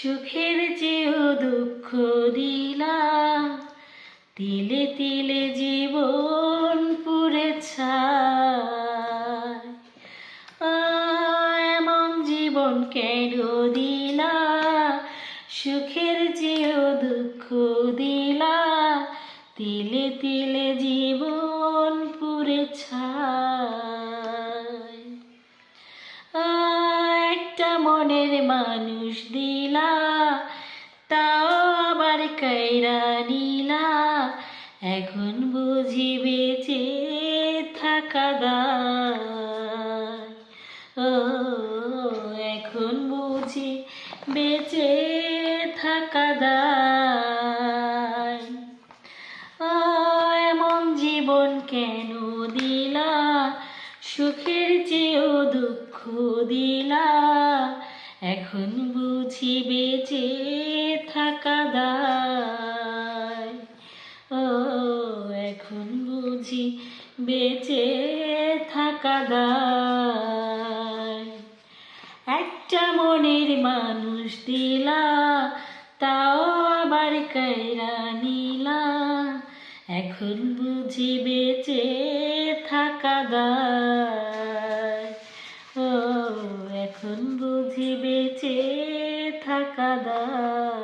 সুখের চেয়েও দুঃখ দিলা, তিলে তিলে জীবন পুড়ে ছাই। এমন জীবন কেন দিলা, সুখের চেয়েও দুঃখ দিলা, তিলে তিলে জীবন পুড়ে ছাই। একটা মনের মানুষ দিলা, তাও আবার কাইরা নিলা, এখন বুঝি বেঁচে থাকা দায়। ও এখন বুঝি বেঁচে থাকা দায়। এমন জীবন কেন দিলা, সুখের চেয়েও দুঃখ দিলা, এখন বুঝি বেঁচে থাকা দায়। ও এখন বুঝি বেঁচে থাকা দায়। একটা মনের মানুষ দিলা, তাও আবার কাইরা নিলা, এখন বুঝি বেঁচে থাকা দায়। ও এখন বুঝি বেঁচে থাকা দায়।